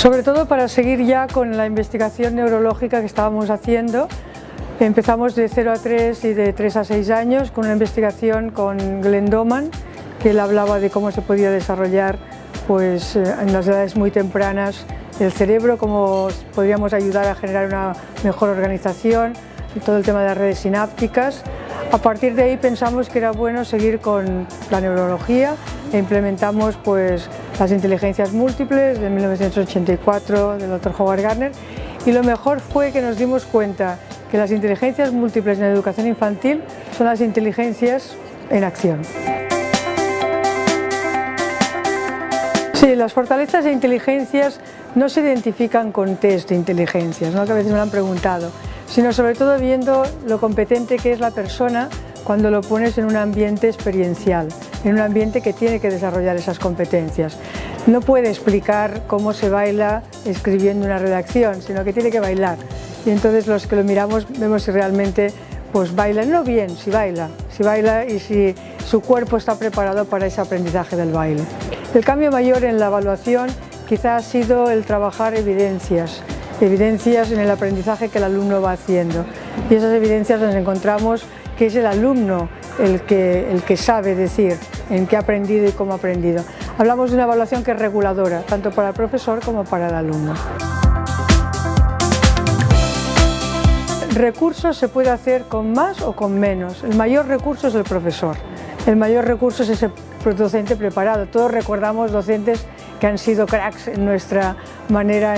Sobre todo para seguir ya con la investigación neurológica que estábamos haciendo. Empezamos de 0 a 3 y de 3 a 6 años con una investigación con Glenn Doman, que él hablaba de cómo se podía desarrollar pues, en las edades muy tempranas el cerebro, cómo podríamos ayudar a generar una mejor organización y todo el tema de las redes sinápticas. A partir de ahí pensamos que era bueno seguir con la neurología e implementamos pues, las inteligencias múltiples de 1984 del Dr. Howard Gardner, y lo mejor fue que nos dimos cuenta que las inteligencias múltiples en la educación infantil son las inteligencias en acción. Sí, las fortalezas e inteligencias no se identifican con test de inteligencias, ¿no? Que a veces me lo han preguntado, sino sobre todo viendo lo competente que es la persona cuando lo pones en un ambiente experiencial, en un ambiente que tiene que desarrollar esas competencias. No puede explicar cómo se baila escribiendo una redacción, sino que tiene que bailar. Y entonces los que lo miramos vemos si realmente pues baila, no bien, si baila y si su cuerpo está preparado para ese aprendizaje del baile. El cambio mayor en la evaluación quizá ha sido el trabajar evidencias en el aprendizaje que el alumno va haciendo. Y esas evidencias nos encontramos que es el alumno el que sabe decir en qué ha aprendido y cómo ha aprendido. Hablamos de una evaluación que es reguladora, tanto para el profesor como para el alumno. Recursos se puede hacer con más o con menos. El mayor recurso es el profesor. El mayor recurso es ese docente preparado. Todos recordamos docentes que han sido cracks en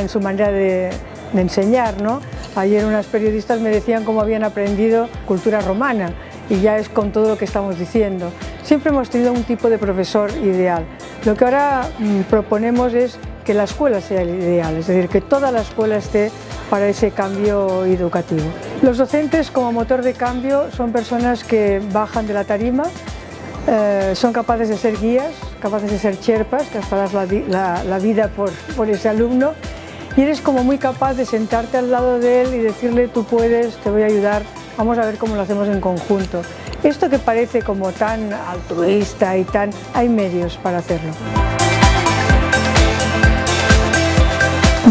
su manera de enseñar, ¿no? Ayer unas periodistas me decían cómo habían aprendido cultura romana, y ya es con todo lo que estamos diciendo. Siempre hemos tenido un tipo de profesor ideal. Lo que ahora proponemos es que la escuela sea el ideal, es decir, que toda la escuela esté para ese cambio educativo. Los docentes como motor de cambio son personas que bajan de la tarima, son capaces de ser guías, capaces de ser sherpas, que darás la vida por ese alumno, y eres como muy capaz de sentarte al lado de él y decirle: tú puedes, te voy a ayudar, vamos a ver cómo lo hacemos en conjunto. Esto que parece como tan altruista y hay medios para hacerlo.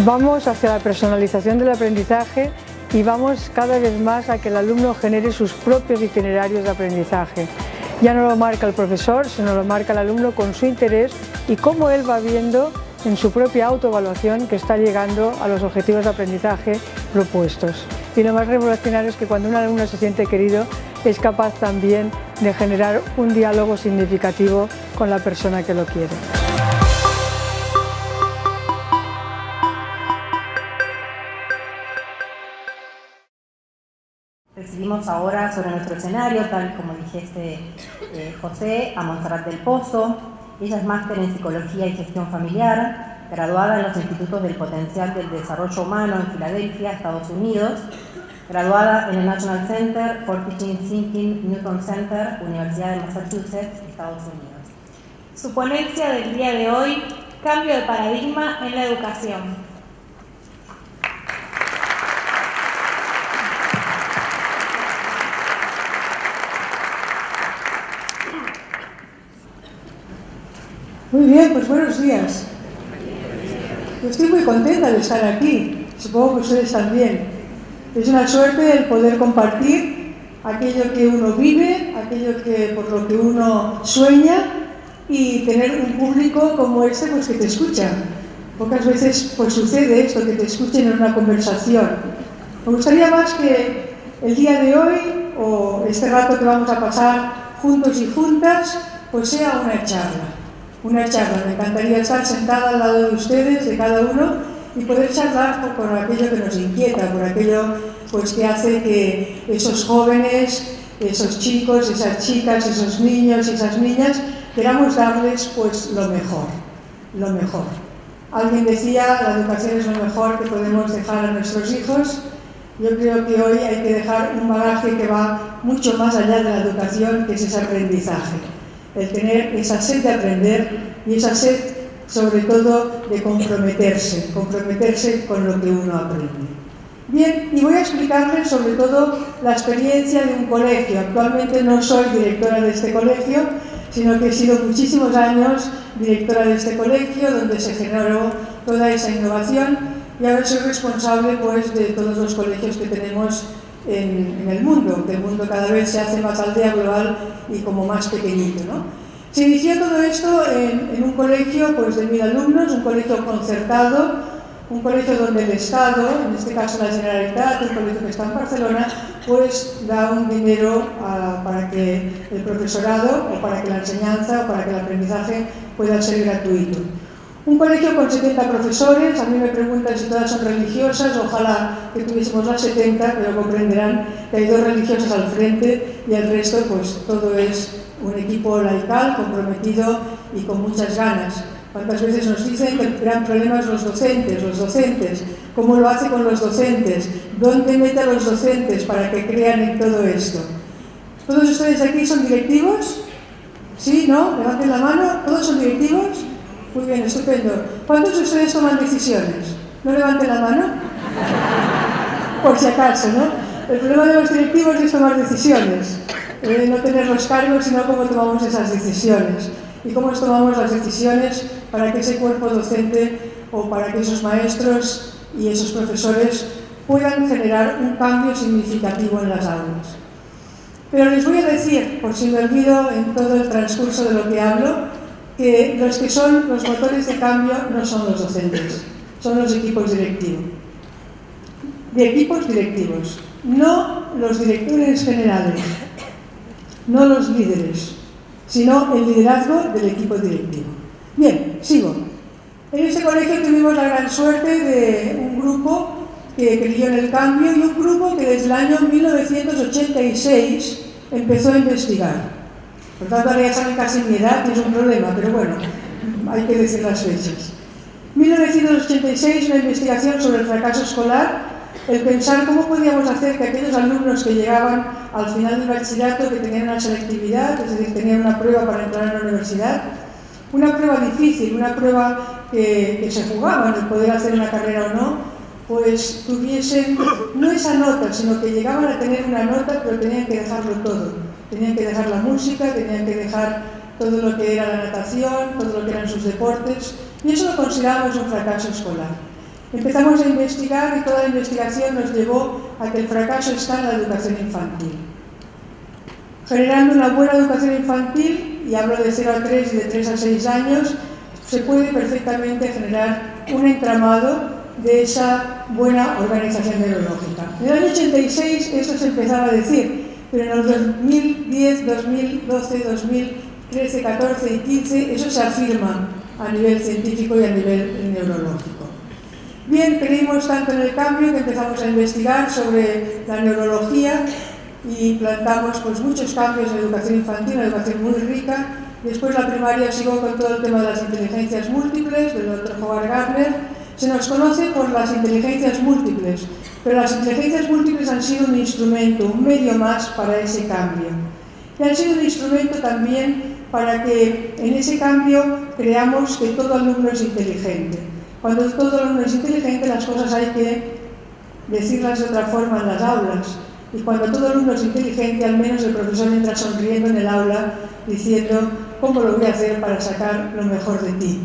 Vamos hacia la personalización del aprendizaje y vamos cada vez más a que el alumno genere sus propios itinerarios de aprendizaje. Ya no lo marca el profesor, sino lo marca el alumno con su interés y cómo él va viendo en su propia autoevaluación que está llegando a los objetivos de aprendizaje propuestos. Y lo más revolucionario es que cuando un alumno se siente querido, es capaz también de generar un diálogo significativo con la persona que lo quiere. Recibimos ahora sobre nuestro escenario, tal como dijiste José, a Montserrat del Pozo. Ella es máster en Psicología y Gestión Familiar, graduada en los Institutos del Potencial del Desarrollo Humano en Filadelfia, Estados Unidos, graduada en el National Center for Teaching Thinking Newton Center, Universidad de Massachusetts, Estados Unidos. Su ponencia del día de hoy: cambio de paradigma en la educación. Muy bien, pues buenos días. Yo estoy muy contenta de estar aquí, supongo que ustedes también. Es una suerte el poder compartir aquello que uno vive, aquello por lo que uno sueña, y tener un público como este pues que te escucha. Pocas veces pues sucede esto, que te escuchen en una conversación. Me gustaría más que el día de hoy, o este rato que vamos a pasar juntos y juntas, pues sea una charla. Una charla. Me encantaría estar sentada al lado de ustedes, de cada uno, y poder charlar por aquello que nos inquieta, por aquello pues, que hace que esos jóvenes, esos chicos, esas chicas, esos niños y esas niñas queramos darles pues, lo mejor, lo mejor. Alguien decía, la educación es lo mejor que podemos dejar a nuestros hijos. Yo creo que hoy hay que dejar un bagaje que va mucho más allá de la educación, que es ese aprendizaje. El tener esa sed de aprender y esa sed, sobre todo, de comprometerse con lo que uno aprende. Bien, y voy a explicarles sobre todo la experiencia de un colegio. Actualmente no soy directora de este colegio, sino que he sido muchísimos años directora de este colegio, donde se generó toda esa innovación y ahora soy responsable pues, de todos los colegios que tenemos en el mundo, que el mundo cada vez se hace más aldea global y como más pequeñito, ¿no? Se inició todo esto en un colegio pues, de 1000 alumnos, un colegio concertado, un colegio donde el Estado, en este caso la Generalitat, un colegio que está en Barcelona, pues da un dinero para que el profesorado o para que la enseñanza o para que el aprendizaje pueda ser gratuito. Un colegio con 70 profesores, a mí me preguntan si todas son religiosas, ojalá que tuviésemos las 70, pero comprenderán que hay 2 religiosas al frente y el resto pues todo es un equipo laical, comprometido y con muchas ganas. ¿Cuántas veces nos dicen que el gran problema es los docentes? ¿Cómo lo hace con los docentes? ¿Dónde mete a los docentes para que crean en todo esto? ¿Todos ustedes aquí son directivos? ¿Sí? ¿No? Levanten la mano. ¿Todos son directivos? Muy bien, estupendo. ¿Cuántos de ustedes toman decisiones? ¿No levanten la mano? Por si acaso, ¿no? El problema de los directivos es tomar decisiones. No tener los cargos, sino cómo tomamos esas decisiones. Y cómo tomamos las decisiones para que ese cuerpo docente o para que esos maestros y esos profesores puedan generar un cambio significativo en las aulas. Pero les voy a decir, por si me olvido en todo el transcurso de lo que hablo, que los que son los motores de cambio no son los docentes, son los equipos directivos. De equipos directivos, no los directores generales, no los líderes, sino el liderazgo del equipo directivo. Bien, sigo. En este colegio tuvimos la gran suerte de un grupo que creyó en el cambio y un grupo que desde el año 1986 empezó a investigar. Por tanto, ahora ya saben casi mi edad, que es un problema, pero bueno, hay que decir las fechas. 1986, una investigación sobre el fracaso escolar, el pensar cómo podíamos hacer que aquellos alumnos que llegaban al final del bachillerato, que tenían una selectividad, es decir, tenían una prueba para entrar a la universidad, una prueba difícil, una prueba que se jugaba en el poder hacer una carrera o no, pues tuviesen no esa nota, sino que llegaban a tener una nota, pero tenían que dejarlo todo. Tenían que dejar la música, tenían que dejar todo lo que era la natación, todo lo que eran sus deportes, y eso lo consideramos un fracaso escolar. Empezamos a investigar y toda la investigación nos llevó a que el fracaso está en la educación infantil. Generando una buena educación infantil, y hablo de 0 a 3 y de 3 a 6 años, se puede perfectamente generar un entramado de esa buena organización neurológica. En el año 86 eso se empezaba a decir, pero en los 2010, 2012, 2013, 14 y 15 eso se afirma a nivel científico y a nivel neurológico. Bien, creímos tanto en el cambio que empezamos a investigar sobre la neurología y plantamos pues, muchos cambios en la educación infantil, una educación muy rica. Después la primaria siguió con todo el tema de las inteligencias múltiples, del Dr. Howard Gardner. Se nos conoce por las inteligencias múltiples, pero las inteligencias múltiples han sido un instrumento, un medio más para ese cambio. Y han sido un instrumento también para que en ese cambio creamos que todo alumno es inteligente. Cuando todo alumno es inteligente, las cosas hay que decirlas de otra forma en las aulas. Y cuando todo alumno es inteligente, al menos el profesor entra sonriendo en el aula diciendo ¿cómo lo voy a hacer para sacar lo mejor de ti?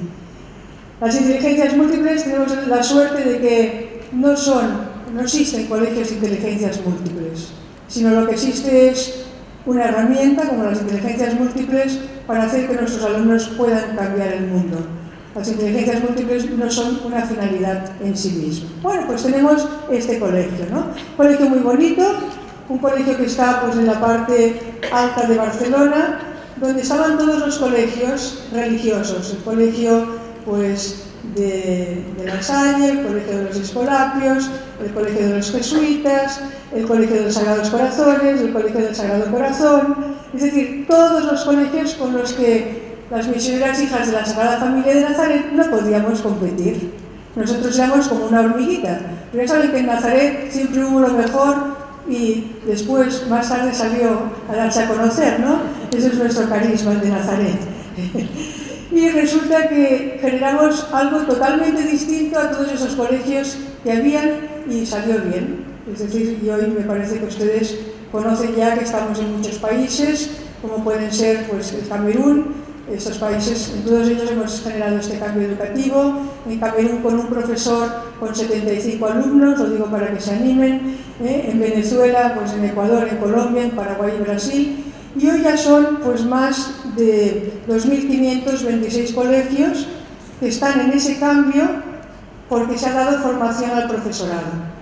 Las inteligencias múltiples tenemos la suerte de que no existen colegios de inteligencias múltiples, sino lo que existe es una herramienta como las inteligencias múltiples para hacer que nuestros alumnos puedan cambiar el mundo. Las inteligencias múltiples no son una finalidad en sí misma. Bueno, pues tenemos este colegio, ¿no? Un colegio muy bonito, un colegio que está pues, en la parte alta de Barcelona, donde estaban todos los colegios religiosos, el colegio pues, de La Salle, el colegio de los Escolapios, el colegio de los Jesuitas, el colegio de los Sagrados Corazones, el colegio del Sagrado Corazón, es decir, todos los colegios con los que las misioneras hijas de la Sagrada Familia de Nazaret no podíamos competir. Nosotros éramos como una hormiguita, pero ya saben que en Nazaret siempre hubo lo mejor y después, más tarde salió a darse a conocer, ¿no? Ese es nuestro carisma, el de Nazaret. Y resulta que generamos algo totalmente distinto a todos esos colegios que habían y salió bien. Es decir, y hoy me parece que ustedes conocen ya que estamos en muchos países, como pueden ser pues, el Camerún, estos países, en todos ellos hemos generado este cambio educativo. En Camerún con un profesor con 75 alumnos, lo digo para que se animen, en Venezuela, pues en Ecuador, en Colombia, en Paraguay y Brasil, y hoy ya son pues más de 2.526 colegios que están en ese cambio porque se ha dado formación al profesorado.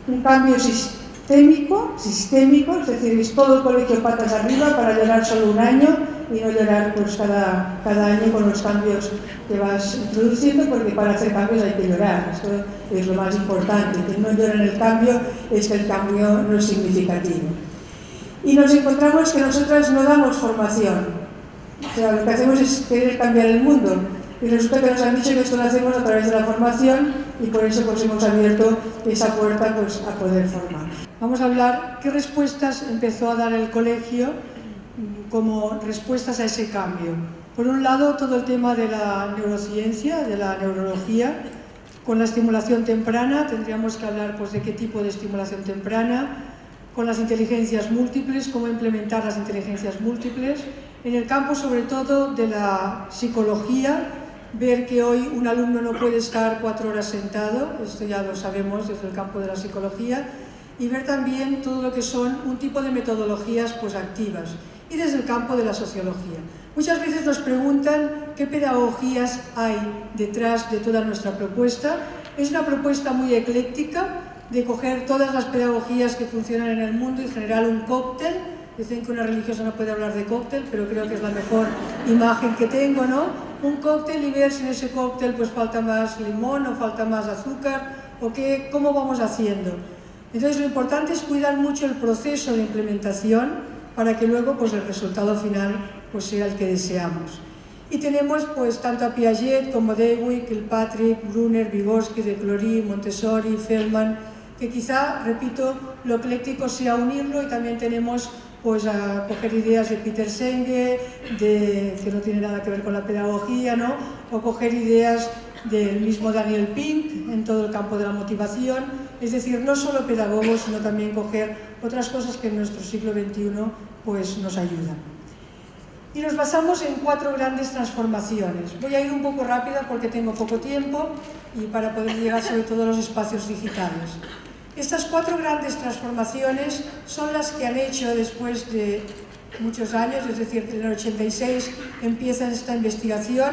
Un cambio sistémico, es decir, es todo el colegio patas arriba para llorar solo un año y no llorar pues cada año con los cambios que vas introduciendo, porque para hacer cambios hay que llorar. Esto es lo más importante. Quien no llora en el cambio es que el cambio no es significativo. Y nos encontramos que nosotras no damos formación. O sea, lo que hacemos es querer cambiar el mundo. Y resulta que nos han dicho que esto lo hacemos a través de la formación y por eso pues hemos abierto esa puerta pues, a poder formar. Vamos a hablar qué respuestas empezó a dar el colegio como respuestas a ese cambio. Por un lado, todo el tema de la neurociencia, de la neurología, con la estimulación temprana. Tendríamos que hablar pues, de qué tipo de estimulación temprana, con las inteligencias múltiples, cómo implementar las inteligencias múltiples. En el campo, sobre todo, de la psicología, ver que hoy un alumno no puede estar 4 horas sentado, esto ya lo sabemos desde el campo de la psicología, y ver también todo lo que son un tipo de metodologías pues, activas, y desde el campo de la sociología. Muchas veces nos preguntan qué pedagogías hay detrás de toda nuestra propuesta. Es una propuesta muy ecléctica, de coger todas las pedagogías que funcionan en el mundo y generar un cóctel. Dicen que una religiosa no puede hablar de cóctel, pero creo que es la mejor imagen que tengo, ¿no? Un cóctel y ver si en ese cóctel pues falta más limón o falta más azúcar o cómo vamos haciendo. Entonces lo importante es cuidar mucho el proceso de implementación para que luego pues, el resultado final pues, sea el que deseamos. Y tenemos pues, tanto a Piaget como Dewey, Kilpatrick, Brunner, Vygotsky, de Clory, Montessori, Feldman, que quizá, repito, lo ecléctico sea unirlo, y también tenemos pues a coger ideas de Peter Senge, que no tiene nada que ver con la pedagogía, ¿no? O coger ideas del mismo Daniel Pink en todo el campo de la motivación, es decir, no solo pedagogos, sino también coger otras cosas que en nuestro siglo XXI pues, nos ayudan. Y nos basamos en 4 grandes transformaciones. Voy a ir un poco rápida porque tengo poco tiempo y para poder llegar sobre todo a los espacios digitales. Estas 4 grandes transformaciones son las que han hecho después de muchos años, es decir, en el 86 empieza esta investigación,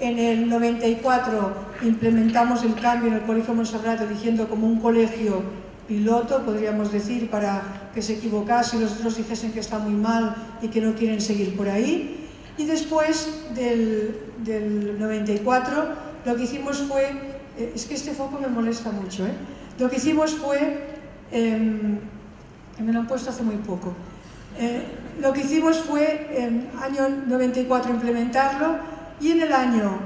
en el 94 implementamos el cambio en el Colegio Montserrat, eligiendo como un colegio piloto, podríamos decir, para que se equivocase y los otros dijesen que está muy mal y que no quieren seguir por ahí. Y después del 94 lo que hicimos fue, es que este foco me molesta mucho, lo que hicimos fue, me lo han puesto hace muy poco, lo que hicimos fue en el año 94 implementarlo, y en el año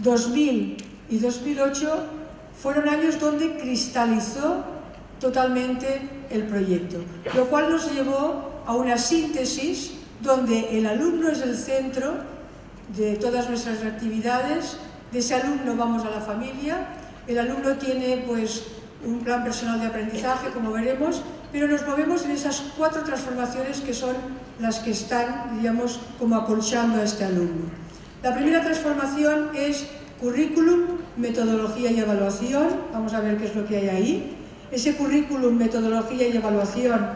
2000 y 2008 fueron años donde cristalizó totalmente el proyecto, lo cual nos llevó a una síntesis donde el alumno es el centro de todas nuestras actividades. De ese alumno vamos a la familia, el alumno tiene pues un plan personal de aprendizaje, como veremos, pero nos movemos en esas 4 transformaciones que son las que están, diríamos, como acolchando a este alumno. La primera transformación es currículum, metodología y evaluación. Vamos a ver qué es lo que hay ahí. Ese currículum, metodología y evaluación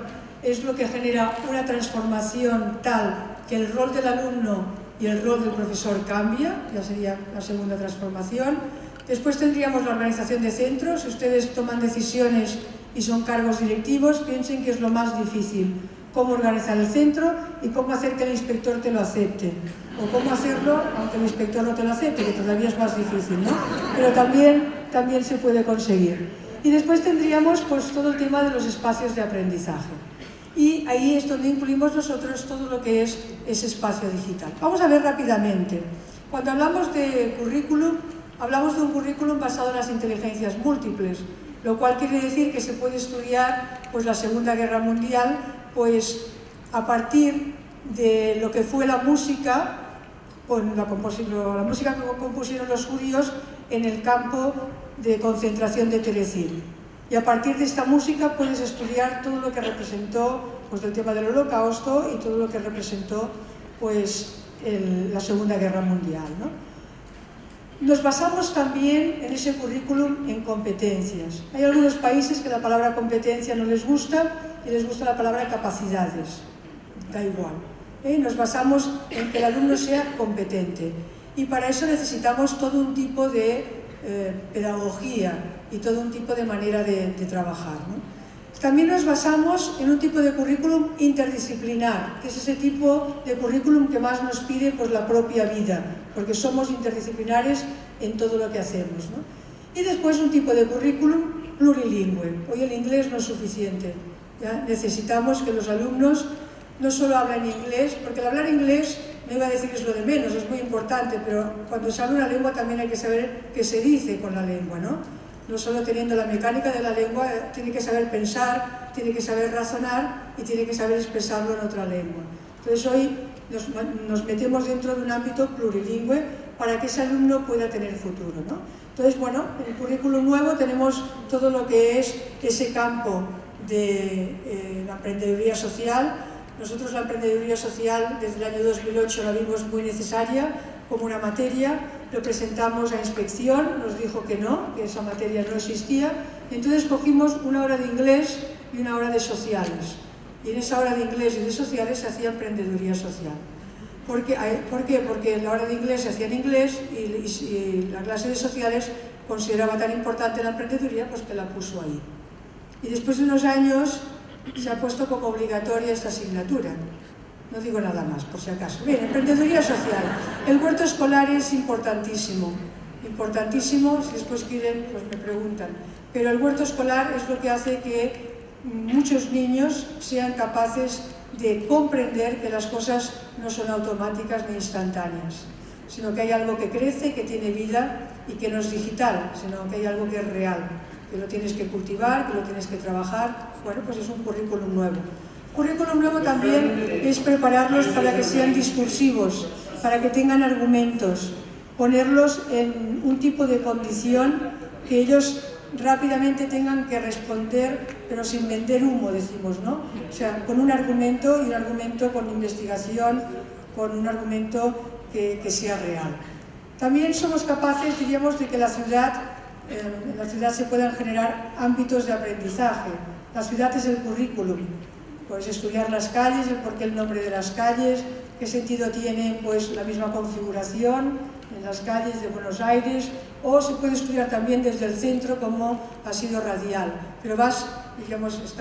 es lo que genera una transformación tal que el rol del alumno y el rol del profesor cambia, ya sería la segunda transformación. Después tendríamos la organización de centros. Si ustedes toman decisiones y son cargos directivos, piensen que es lo más difícil. Cómo organizar el centro y cómo hacer que el inspector te lo acepte. O cómo hacerlo aunque el inspector no te lo acepte, que todavía es más difícil, ¿no? Pero también se puede conseguir. Y después tendríamos pues, todo el tema de los espacios de aprendizaje. Y ahí es donde incluimos nosotros todo lo que es ese espacio digital. Vamos a ver rápidamente. Cuando hablamos de currículum, hablamos de un currículum basado en las inteligencias múltiples, lo cual quiere decir que se puede estudiar pues, la Segunda Guerra Mundial pues, a partir de lo que fue la música, con la música que compusieron los judíos en el campo de concentración de Terezín. Y a partir de esta música puedes estudiar todo lo que representó pues, el tema del Holocausto y todo lo que representó pues, la Segunda Guerra Mundial, ¿no? Nos basamos también en ese currículum en competencias. Hay algunos países que la palabra competencia no les gusta y les gusta la palabra capacidades, da igual. Nos basamos en que el alumno sea competente y para eso necesitamos todo un tipo de pedagogía y todo un tipo de manera de trabajar, ¿no? También nos basamos en un tipo de currículum interdisciplinar, que es ese tipo de currículum que más nos pide pues, la propia vida, porque somos interdisciplinares en todo lo que hacemos, ¿no? Y después un tipo de currículum plurilingüe. Hoy el inglés no es suficiente, ¿ya? Necesitamos que los alumnos no solo hablen inglés, porque el hablar inglés, no iba a decir es lo de menos, es muy importante, pero cuando se habla una lengua también hay que saber qué se dice con la lengua, ¿no? No solo teniendo la mecánica de la lengua, tiene que saber pensar, tiene que saber razonar y tiene que saber expresarlo en otra lengua. Entonces hoy nos metemos dentro de un ámbito plurilingüe para que ese alumno pueda tener futuro, ¿no? Entonces, bueno, en el currículum nuevo tenemos todo lo que es ese campo de la emprendeduría social. Nosotros la emprendeduría social desde el año 2008 la vimos muy necesaria como una materia, lo presentamos a inspección, nos dijo que no, que esa materia no existía, y entonces cogimos una hora de inglés y una hora de sociales. Y en esa hora de inglés y de sociales se hacía emprendeduría social. ¿Por qué? Porque en la hora de inglés se hacía en inglés y la clase de sociales consideraba tan importante la emprendeduría pues que la puso ahí. Y después de unos años se ha puesto como obligatoria esta asignatura. No digo nada más, por si acaso. Bien, emprendeduría social. El huerto escolar es importantísimo. Importantísimo, si después quieren, pues me preguntan. Pero el huerto escolar es lo que hace que muchos niños sean capaces de comprender que las cosas no son automáticas ni instantáneas, sino que hay algo que crece, que tiene vida y que no es digital, sino que hay algo que es real, que lo tienes que cultivar, que lo tienes que trabajar. Bueno, pues es un currículum nuevo. Currículum nuevo también es prepararlos para que sean discursivos, para que tengan argumentos, ponerlos en un tipo de condición que ellos rápidamente tengan que responder, pero sin vender humo, decimos, ¿no? O sea, con un argumento y un argumento con investigación, con un argumento que sea real. También somos capaces, diríamos, de que en la ciudad se puedan generar ámbitos de aprendizaje. La ciudad es el currículum. Pues estudiar las calles, el porqué el nombre de las calles, qué sentido tiene pues la misma configuración en las calles de Buenos Aires, o se puede estudiar también desde el centro como ha sido radial, pero vas, digamos, es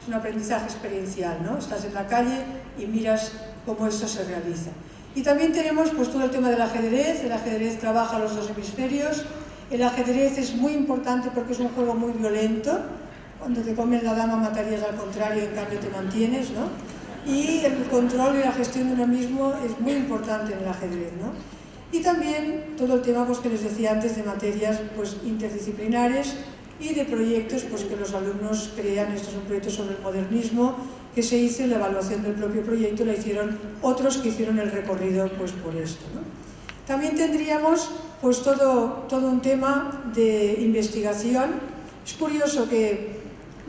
un aprendizaje experiencial, ¿no? Estás en la calle y miras cómo esto se realiza. Y también tenemos pues todo el tema del ajedrez. El ajedrez trabaja los dos hemisferios. El ajedrez es muy importante porque es un juego muy violento. Cuando te comen la dama matarías al contrario, en cambio te mantienes, ¿no? Y el control y la gestión de uno mismo es muy importante en el ajedrez, ¿no? Y también todo el tema pues, que les decía antes de materias pues, interdisciplinares y de proyectos pues, que los alumnos crean. Esto es un proyecto sobre el modernismo que se hizo, la evaluación del propio proyecto la hicieron otros que hicieron el recorrido pues, por esto, ¿no? También tendríamos pues, todo un tema de investigación. Es curioso que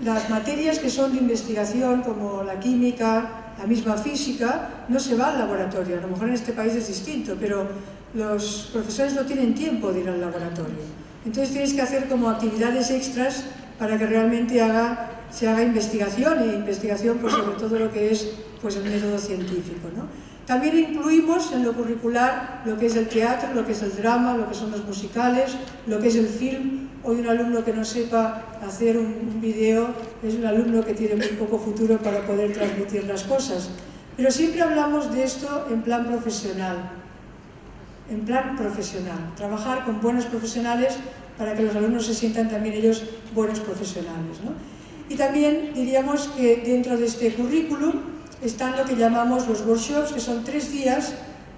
las materias que son de investigación, como la química, la misma física, no se va al laboratorio. A lo mejor en este país es distinto, pero los profesores no tienen tiempo de ir al laboratorio. Entonces tienes que hacer como actividades extras para que realmente se haga investigación, y investigación pues, sobre todo lo que es pues, el método científico, ¿no? También incluimos en lo curricular lo que es el teatro, lo que es el drama, lo que son los musicales, lo que es el film. Hoy un alumno que no sepa hacer un video es un alumno que tiene muy poco futuro para poder transmitir las cosas. Pero siempre hablamos de esto en plan profesional. En plan profesional. Trabajar con buenos profesionales para que los alumnos se sientan también ellos buenos profesionales, ¿no? Y también diríamos que dentro de este currículum están lo que llamamos los workshops, que son 3 días,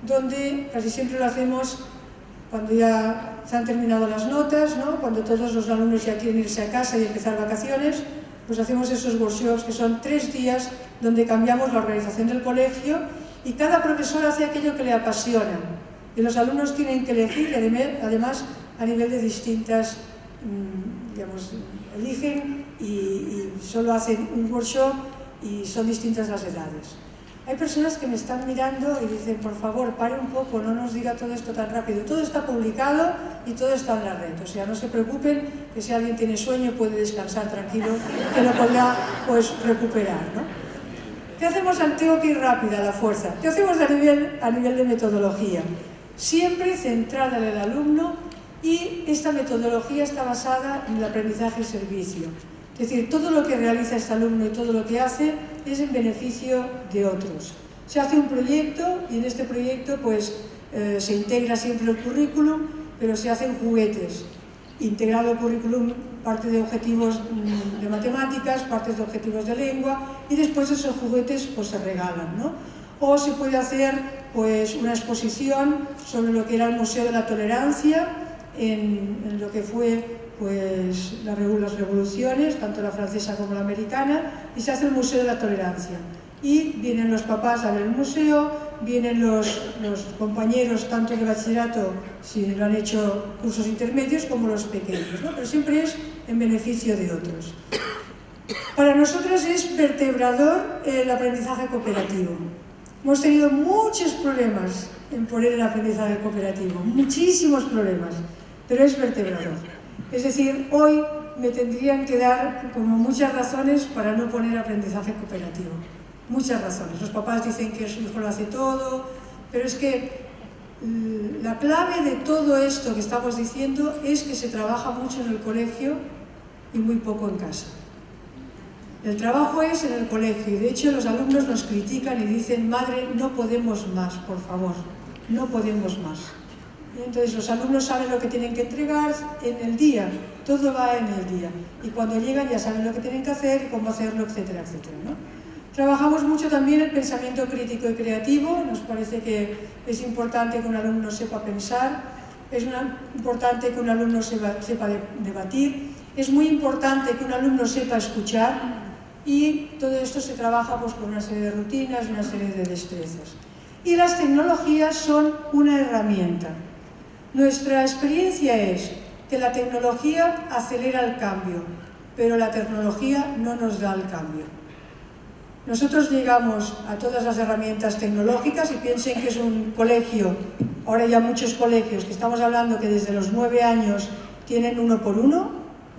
donde casi siempre lo hacemos cuando ya se han terminado las notas, ¿no? Cuando todos los alumnos ya quieren irse a casa y empezar vacaciones, pues hacemos esos workshops que son 3 días donde cambiamos la organización del colegio y cada profesor hace aquello que le apasiona. Y los alumnos tienen que elegir, además, a nivel de distintas, digamos, eligen y solo hacen un workshop y son distintas las edades. Hay personas que me están mirando y dicen, por favor, pare un poco, no nos diga todo esto tan rápido. Todo está publicado y todo está en la red. O sea, no se preocupen, que si alguien tiene sueño puede descansar tranquilo, que lo podrá pues, recuperar, ¿no? ¿Qué hacemos? Tengo que ir rápida, a la fuerza. ¿Qué hacemos a nivel de metodología? Siempre centrada en el alumno, y esta metodología está basada en el aprendizaje-servicio. Es decir, todo lo que realiza este alumno y todo lo que hace es en beneficio de otros. Se hace un proyecto y en este proyecto pues, se integra siempre el currículum, pero se hacen juguetes. Integrado el currículum, parte de objetivos de matemáticas, partes de objetivos de lengua, y después esos juguetes pues, se regalan, ¿no? O se puede hacer pues, una exposición sobre lo que era el Museo de la Tolerancia, en lo que fue pues, las revoluciones, tanto la francesa como la americana, y se hace el Museo de la Tolerancia. Y vienen los papás a ver el museo, vienen los compañeros, tanto de bachillerato, si lo han hecho cursos intermedios, como los pequeños, ¿no? Pero siempre es en beneficio de otros. Para nosotros es vertebrador el aprendizaje cooperativo. Hemos tenido muchos problemas en poner el aprendizaje cooperativo, muchísimos problemas, pero es vertebrador. Es decir, hoy me tendrían que dar como muchas razones para no poner aprendizaje cooperativo. Muchas razones. Los papás dicen que su hijo lo hace todo, pero es que la clave de todo esto que estamos diciendo es que se trabaja mucho en el colegio y muy poco en casa. El trabajo es en el colegio y de hecho los alumnos nos critican y dicen, madre, no podemos más, por favor, no podemos más. Entonces los alumnos saben lo que tienen que entregar en el día, todo va en el día. Y cuando llegan ya saben lo que tienen que hacer y cómo hacerlo, etcétera, etcétera, ¿no? Trabajamos mucho también el pensamiento crítico y creativo. Nos parece que es importante que un alumno sepa pensar, es importante que un alumno sepa debatir, es muy importante que un alumno sepa escuchar, y todo esto se trabaja pues, con una serie de rutinas, una serie de destrezas. Y las tecnologías son una herramienta. Nuestra experiencia es que la tecnología acelera el cambio, pero la tecnología no nos da el cambio. Nosotros llegamos a todas las herramientas tecnológicas y piensen que es un colegio, ahora ya muchos colegios, que estamos hablando que desde los 9 años tienen 1x1,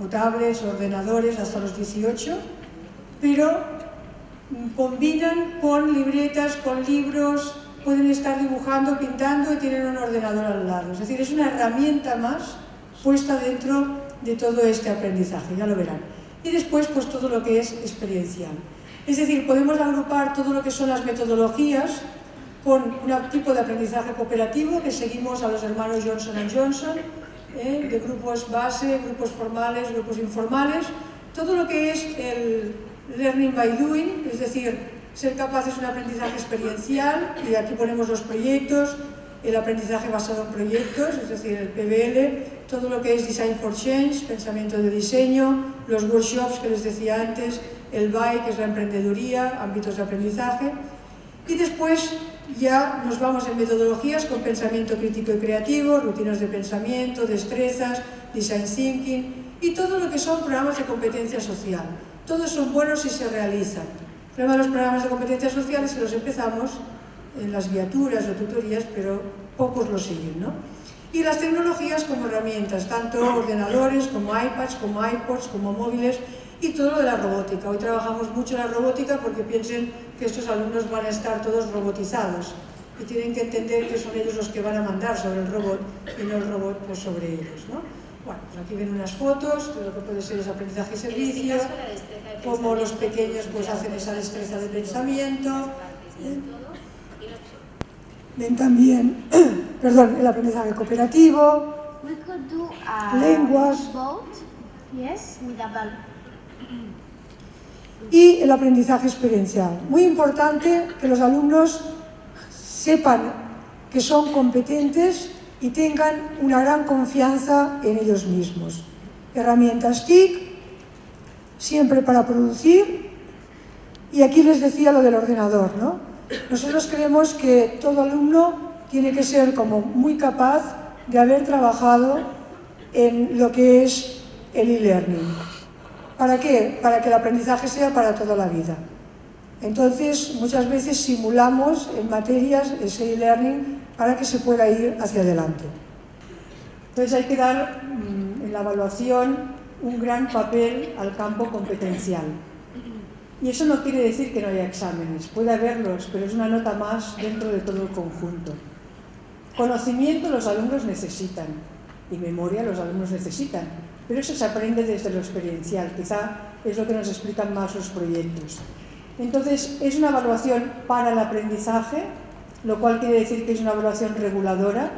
o tablets, ordenadores, hasta los 18, pero combinan con libretas, con libros, pueden estar dibujando, pintando y tienen un ordenador al lado. Es decir, es una herramienta más puesta dentro de todo este aprendizaje, ya lo verán. Y después, pues todo lo que es experiencial. Es decir, podemos agrupar todo lo que son las metodologías con un tipo de aprendizaje cooperativo que seguimos a los hermanos Johnson & Johnson, de grupos base, grupos formales, grupos informales, todo lo que es el learning by doing, es decir, ser capaces de un aprendizaje experiencial, y aquí ponemos los proyectos, el aprendizaje basado en proyectos, es decir, el PBL, todo lo que es Design for Change, pensamiento de diseño, los workshops que les decía antes, el BAI, que es la emprendeduría, ámbitos de aprendizaje, y después ya nos vamos en metodologías con pensamiento crítico y creativo, rutinas de pensamiento, destrezas, design thinking, y todo lo que son programas de competencia social. Todos son buenos si se realizan. El problema de los programas de competencia social es que los empezamos en las guiaturas o tutorías, pero pocos lo siguen, ¿no? Y las tecnologías como herramientas, tanto ordenadores como iPads, como iPods, como móviles, y todo lo de la robótica. Hoy trabajamos mucho en la robótica porque piensen que estos alumnos van a estar todos robotizados y tienen que entender que son ellos los que van a mandar sobre el robot y no el robot pues, sobre ellos, ¿no? Bueno, pues aquí ven unas fotos de lo que puede ser ese aprendizaje y servicio, cómo los pequeños pues, hacen esa destreza de pensamiento. Ven también, perdón, el aprendizaje cooperativo, lenguas. Y el aprendizaje experiencial. Muy importante que los alumnos sepan que son competentes y tengan una gran confianza en ellos mismos. Herramientas TIC, siempre para producir. Y aquí les decía lo del ordenador, ¿no? Nosotros creemos que todo alumno tiene que ser como muy capaz de haber trabajado en lo que es el e-learning. ¿Para qué? Para que el aprendizaje sea para toda la vida. Entonces, muchas veces simulamos en materias el Scale Learning para que se pueda ir hacia adelante. Entonces hay que dar en la evaluación un gran papel al campo competencial. Y eso no quiere decir que no haya exámenes, puede haberlos, pero es una nota más dentro de todo el conjunto. Conocimiento los alumnos necesitan, y memoria los alumnos necesitan, pero eso se aprende desde lo experiencial, quizá es lo que nos explican más los proyectos. Entonces, es una evaluación para el aprendizaje, lo cual quiere decir que es una evaluación reguladora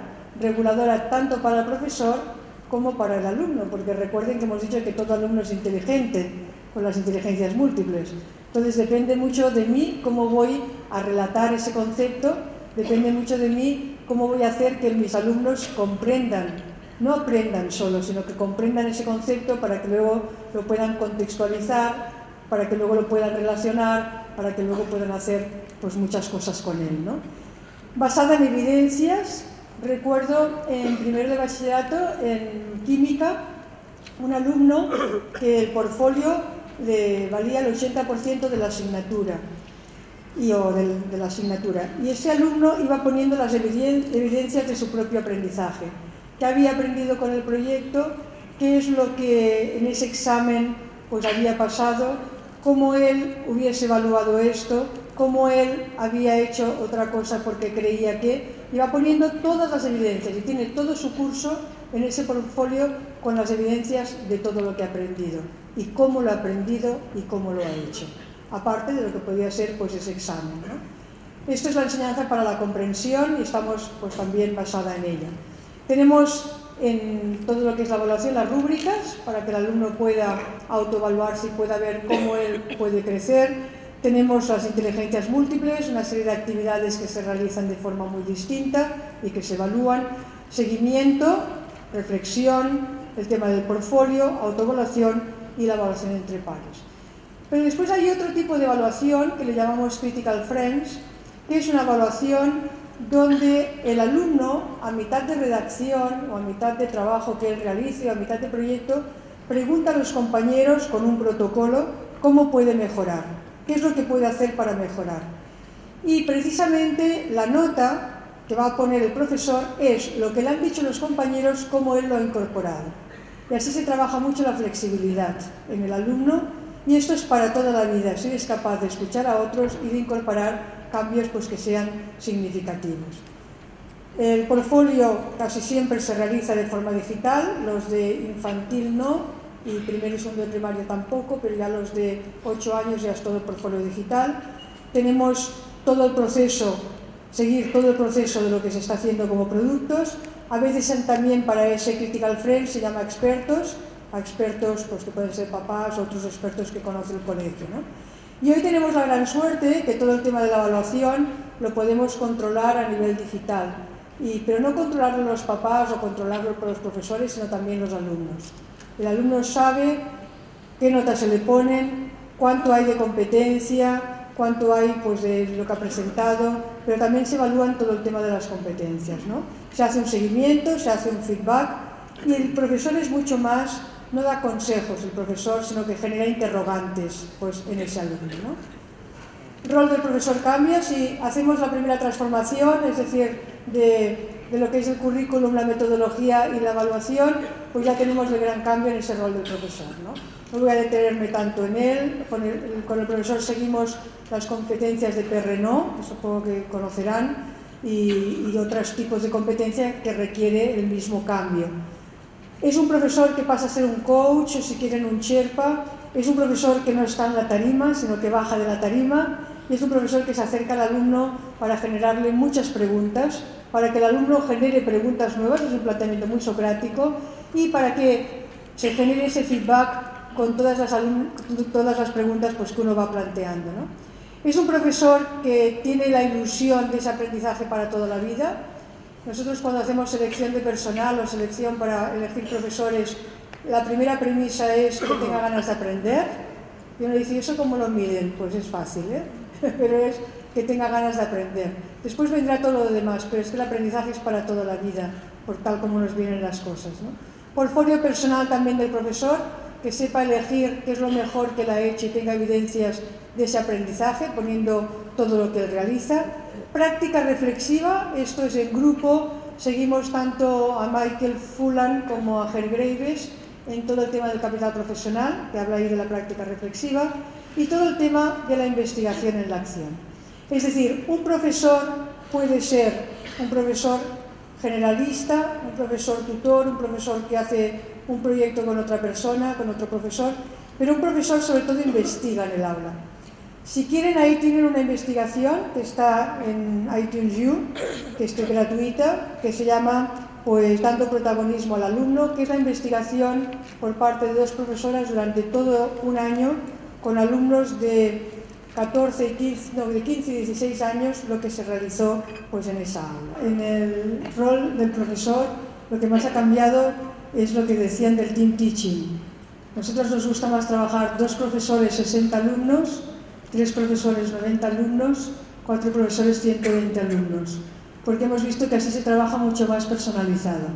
tanto para el profesor como para el alumno, porque recuerden que hemos dicho que todo alumno es inteligente, con las inteligencias múltiples. Entonces depende mucho de mí cómo voy a relatar ese concepto, depende mucho de mí cómo voy a hacer que mis alumnos comprendan, no aprendan solo, sino que comprendan ese concepto para que luego lo puedan contextualizar, para que luego lo puedan relacionar, para que luego puedan hacer pues, muchas cosas con él, ¿no? Basada en evidencias, recuerdo en primero de bachillerato, en química, un alumno que el portfolio le valía el 80% de la asignatura, y ese alumno iba poniendo las evidencias de su propio aprendizaje, qué había aprendido con el proyecto, qué es lo que en ese examen pues había pasado, cómo él hubiese evaluado esto, cómo él había hecho otra cosa porque creía que, iba poniendo todas las evidencias y tiene todo su curso en ese portfolio con las evidencias de todo lo que ha aprendido y cómo lo ha aprendido y cómo lo ha hecho, aparte de lo que podía ser pues ese examen, ¿no? Esto es la enseñanza para la comprensión y estamos pues también basada en ella. Tenemos en todo lo que es la evaluación las rúbricas para que el alumno pueda autoevaluarse y pueda ver cómo él puede crecer. Tenemos las inteligencias múltiples, una serie de actividades que se realizan de forma muy distinta y que se evalúan. Seguimiento, reflexión, el tema del portfolio, autoevaluación y la evaluación entre pares. Pero después hay otro tipo de evaluación que le llamamos Critical Friends, que es una evaluación donde el alumno, a mitad de redacción o a mitad de trabajo que él realice o a mitad de proyecto, pregunta a los compañeros con un protocolo cómo puede mejorar, qué es lo que puede hacer para mejorar. Y precisamente la nota que va a poner el profesor es lo que le han dicho los compañeros, cómo él lo ha incorporado. Y así se trabaja mucho la flexibilidad en el alumno, y esto es para toda la vida, si eres capaz de escuchar a otros y de incorporar cambios pues, que sean significativos. El portfolio casi siempre se realiza de forma digital, los de infantil no, y primero y segundo de primaria tampoco, pero ya los de 8 años ya es todo el portfolio digital. Tenemos todo el proceso, seguir todo el proceso de lo que se está haciendo como productos. A veces también para ese Critical Friends se llama expertos, a expertos pues, que pueden ser papás, otros expertos que conocen el colegio, ¿no? Y hoy tenemos la gran suerte que todo el tema de la evaluación lo podemos controlar a nivel digital, pero no controlarlo los papás o controlarlo por los profesores, sino también los alumnos. El alumno sabe qué notas se le ponen, cuánto hay de competencia, cuánto hay pues, de lo que ha presentado, pero también se evalúan todo el tema de las competencias, ¿no? Se hace un seguimiento, se hace un feedback y el profesor es mucho más, no da consejos el profesor, sino que genera interrogantes pues, en ese alumno, ¿no? El rol del profesor cambia si hacemos la primera transformación, es decir, de lo que es el currículum, la metodología y la evaluación, pues ya tenemos el gran cambio en ese rol del profesor, ¿no? No voy a detenerme tanto en él, con el profesor seguimos las competencias de PRNO, que supongo que conocerán, y otros tipos de competencia que requiere el mismo cambio. Es un profesor que pasa a ser un coach, o si quieren un Sherpa, es un profesor que no está en la tarima, sino que baja de la tarima, y es un profesor que se acerca al alumno para generarle muchas preguntas, para que el alumno genere preguntas nuevas, es un planteamiento muy socrático, y para que se genere ese feedback con todas las preguntas pues, que uno va planteando, ¿no? Es un profesor que tiene la ilusión de ese aprendizaje para toda la vida. Nosotros cuando hacemos selección de personal o selección para elegir profesores, la primera premisa es que tenga ganas de aprender. Y uno dice, ¿y eso cómo lo miden? Pues es fácil, ¿eh? Pero es que tenga ganas de aprender. Después vendrá todo lo demás, pero es que el aprendizaje es para toda la vida, por tal como nos vienen las cosas, ¿no? Portfolio personal también del profesor. que sepa elegir qué es lo mejor que la ha hecho y tenga evidencias de ese aprendizaje, poniendo todo lo que él realiza. Práctica reflexiva, esto es en grupo, seguimos tanto a Michael Fullan como a Ger Graves en todo el tema del capital profesional, que habla ahí de la práctica reflexiva, y todo el tema de la investigación en la acción. Es decir, un profesor puede ser un profesor generalista, un profesor tutor, un profesor que hace un proyecto con otra persona, con otro profesor, pero un profesor sobre todo investiga en el aula. Si quieren, ahí tienen una investigación que está en iTunes U, que es gratuita, que se llama pues dando protagonismo al alumno, que es la investigación por parte de 2 profesoras durante todo un año con alumnos de 15 y 16 años, lo que se realizó pues en esa aula. En el rol del profesor, lo que más ha cambiado es lo que decían del team teaching. Nosotros nos gusta más trabajar 2 profesores, 60 alumnos, 3 profesores, 90 alumnos, 4 profesores, 120 alumnos, porque hemos visto que así se trabaja mucho más personalizado.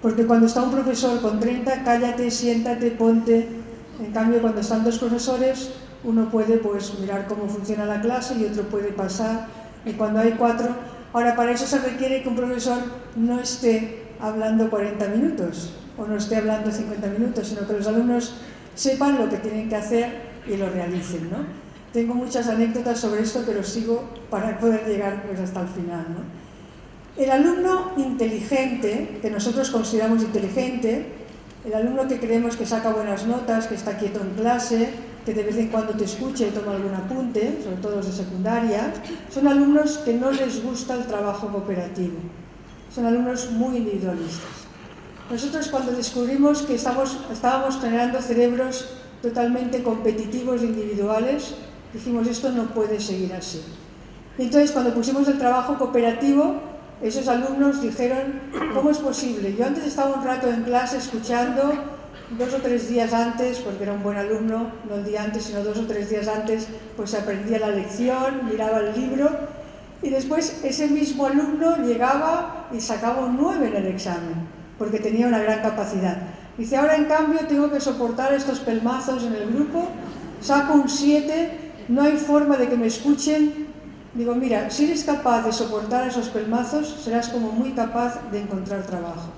Porque cuando está un profesor con 30, cállate, siéntate, ponte. En cambio, cuando están 2 profesores, uno puede pues mirar cómo funciona la clase y otro puede pasar. Y cuando hay 4, ahora para eso se requiere que un profesor no esté hablando 40 minutos o no esté hablando 50 minutos, sino que los alumnos sepan lo que tienen que hacer y lo realicen, ¿no? Tengo muchas anécdotas sobre esto, pero sigo para poder llegar pues hasta el final, ¿no? El alumno inteligente, que nosotros consideramos inteligente, el alumno que creemos que saca buenas notas, que está quieto en clase, que de vez en cuando te escuche y toma algún apunte, sobre todo los de secundaria, son alumnos que no les gusta el trabajo cooperativo. Son alumnos muy individualistas. Nosotros cuando descubrimos que estábamos generando cerebros totalmente competitivos e individuales, dijimos, esto no puede seguir así. Y entonces, cuando pusimos el trabajo cooperativo, esos alumnos dijeron, ¿cómo es posible? Yo antes estaba un rato en clase escuchando, 2 o 3 días antes, porque era un buen alumno, no el día antes, sino 2 o 3 días antes, pues aprendía la lección, miraba el libro, y después ese mismo alumno llegaba y sacaba un 9 en el examen, porque tenía una gran capacidad. Dice, ahora en cambio tengo que soportar estos pelmazos en el grupo, saco un 7, no hay forma de que me escuchen. Digo, mira, si eres capaz de soportar esos pelmazos, serás como muy capaz de encontrar trabajo.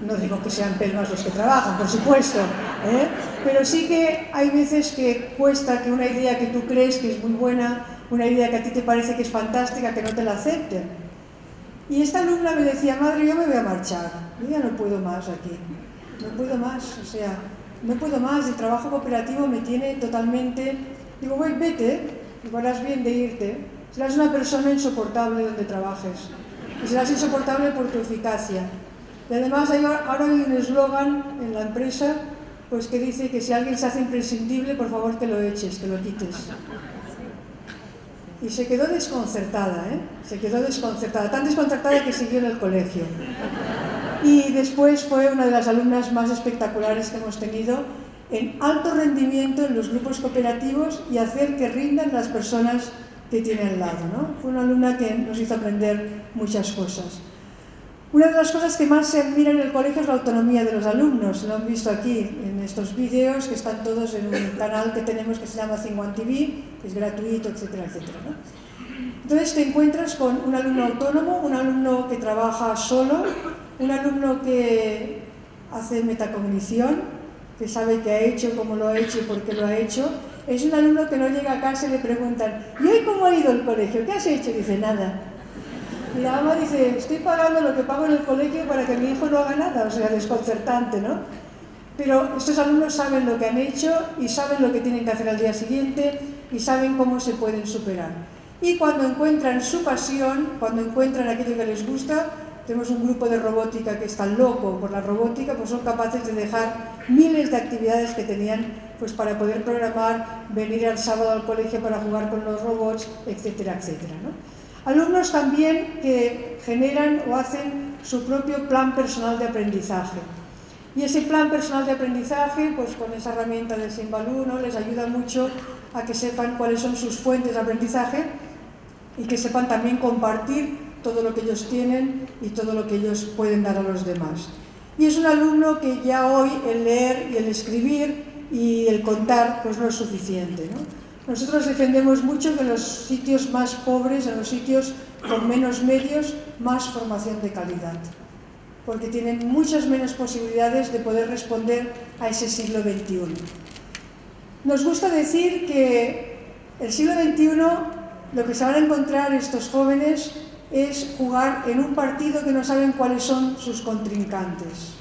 No digo que sean pelmas los que trabajan, por supuesto, ¿eh? Pero sí que hay veces que cuesta que una idea que tú crees que es muy buena, una idea que a ti te parece que es fantástica, que no te la acepten. Y esta alumna me decía, madre, yo me voy a marchar, yo ya no puedo más aquí, no puedo más, o sea, no puedo más, el trabajo cooperativo me tiene totalmente... Digo, bueno, vete, digo, harás bien de irte, serás una persona insoportable donde trabajes, y serás insoportable por tu eficacia. Y además ahora hay un eslogan en la empresa pues que dice que si alguien se hace imprescindible, por favor que lo eches, que lo quites. Y se quedó desconcertada, ¿eh? Se quedó desconcertada, tan desconcertada que siguió en el colegio. Y después fue una de las alumnas más espectaculares que hemos tenido en alto rendimiento en los grupos cooperativos y hacer que rindan las personas que tiene al lado, ¿no? Fue una alumna que nos hizo aprender muchas cosas. Una de las cosas que más se admira en el colegio es la autonomía de los alumnos. Lo han visto aquí en estos vídeos que están todos en un canal que tenemos que se llama Think1 TV, que es gratuito, etcétera, etcétera, ¿no? Entonces te encuentras con un alumno autónomo, un alumno que trabaja solo, un alumno que hace metacognición, que sabe qué ha hecho, cómo lo ha hecho y por qué lo ha hecho. Es un alumno que no llega a casa y le preguntan, ¿y hoy cómo ha ido el colegio? ¿Qué has hecho? Y dice, nada. Y la mamá dice, estoy pagando lo que pago en el colegio para que mi hijo no haga nada, o sea, desconcertante, ¿no? Pero estos alumnos saben lo que han hecho y saben lo que tienen que hacer al día siguiente y saben cómo se pueden superar. Y cuando encuentran su pasión, cuando encuentran aquello que les gusta, tenemos un grupo de robótica que está loco por la robótica, pues son capaces de dejar miles de actividades que tenían pues para poder programar, venir el sábado al colegio para jugar con los robots, etcétera, etcétera, ¿no? Alumnos también que generan o hacen su propio plan personal de aprendizaje. Y ese plan personal de aprendizaje, pues con esa herramienta del Simbalú, ¿no? Les ayuda mucho a que sepan cuáles son sus fuentes de aprendizaje y que sepan también compartir todo lo que ellos tienen y todo lo que ellos pueden dar a los demás. Y es un alumno que ya hoy el leer y el escribir y el contar pues no es suficiente, ¿no? Nosotros defendemos mucho que en los sitios más pobres, en los sitios con menos medios, más formación de calidad, porque tienen muchas menos posibilidades de poder responder a ese siglo XXI. Nos gusta decir que el siglo XXI lo que se van a encontrar estos jóvenes es jugar en un partido que no saben cuáles son sus contrincantes.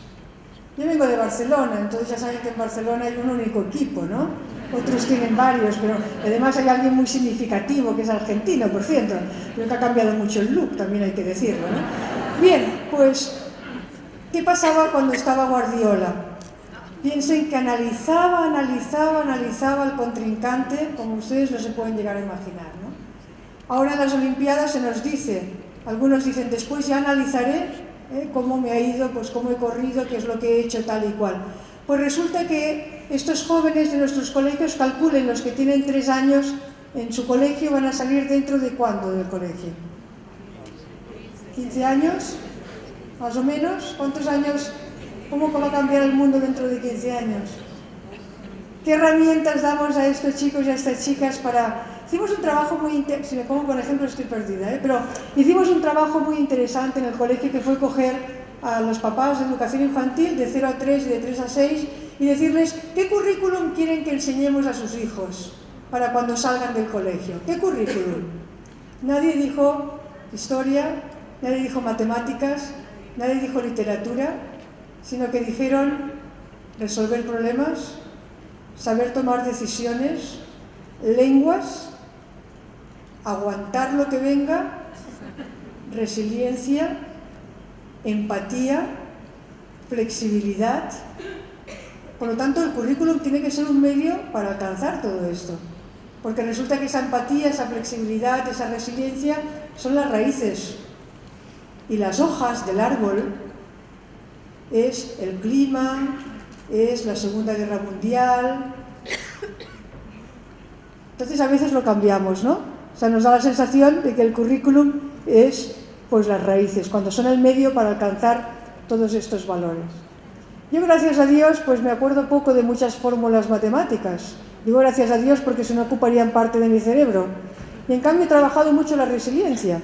Yo vengo de Barcelona, entonces ya saben que en Barcelona hay un único equipo, ¿no? Otros tienen varios, pero además hay alguien muy significativo que es argentino, por cierto. Creo que ha cambiado mucho el look, también hay que decirlo, ¿no? Bien, pues, ¿qué pasaba cuando estaba Guardiola? Piensen que analizaba al contrincante, como ustedes no se pueden llegar a imaginar, ¿no? Ahora en las Olimpiadas se nos dice, algunos dicen, después ya analizaré cómo me ha ido, pues cómo he corrido, qué es lo que he hecho, tal y cual. Pues resulta que estos jóvenes de nuestros colegios, calculen, los que tienen 3 años en su colegio, van a salir dentro de ¿cuándo del colegio? ¿15 años? ¿Más o menos? ¿Cuántos años? ¿Cómo va a cambiar el mundo dentro de 15 años? ¿Qué herramientas damos a estos chicos y a estas chicas para...? Hicimos un trabajo muy interesante, si me pongo con ejemplo estoy perdida, pero hicimos un trabajo muy interesante en el colegio que fue coger a los papás de educación infantil de 0 a 3 y de 3 a 6 y decirles qué currículum quieren que enseñemos a sus hijos para cuando salgan del colegio. ¿Qué currículum? Nadie dijo historia, nadie dijo matemáticas, nadie dijo literatura, sino que dijeron resolver problemas, saber tomar decisiones, lenguas, aguantar lo que venga, resiliencia, empatía, flexibilidad. Por lo tanto, el currículum tiene que ser un medio para alcanzar todo esto, porque resulta que esa empatía, esa flexibilidad, esa resiliencia son las raíces y las hojas del árbol es el clima, es la Segunda Guerra Mundial. Entonces a veces lo cambiamos, ¿no? O sea, nos da la sensación de que el currículum es pues las raíces, cuando son el medio para alcanzar todos estos valores. Yo, gracias a Dios, pues me acuerdo poco de muchas fórmulas matemáticas. Digo gracias a Dios porque se me ocuparían parte de mi cerebro. Y en cambio he trabajado mucho la resiliencia.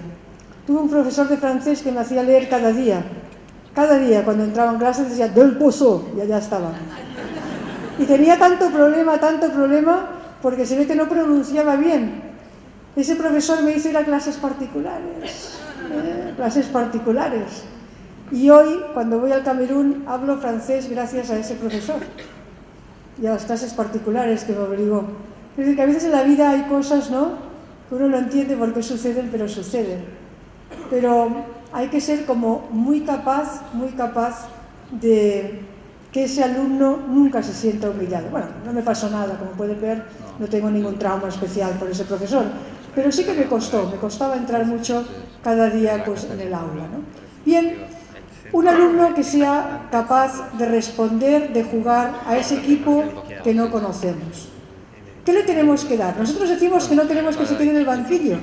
Tuve un profesor de francés que me hacía leer cada día. Cada día, cuando entraba en clase, decía del pozo, y allá estaba. Y tenía tanto problema, porque se ve que no pronunciaba bien. Ese profesor me hizo ir a clases particulares. Clases particulares. Y hoy, cuando voy al Camerún, hablo francés gracias a ese profesor y a las clases particulares que me obligó. Es decir, que a veces en la vida hay cosas, ¿no?, que uno no entiende por qué suceden, pero suceden. Pero hay que ser como muy capaz de que ese alumno nunca se sienta humillado. Bueno, no me pasó nada, como pueden ver, no tengo ningún trauma especial por ese profesor, pero sí que me costaba entrar mucho cada día pues, en el aula, ¿no? Bien, un alumno que sea capaz de responder, de jugar a ese equipo que no conocemos. ¿Qué le tenemos que dar? Nosotros decimos que no queremos que se quede en el banquillo.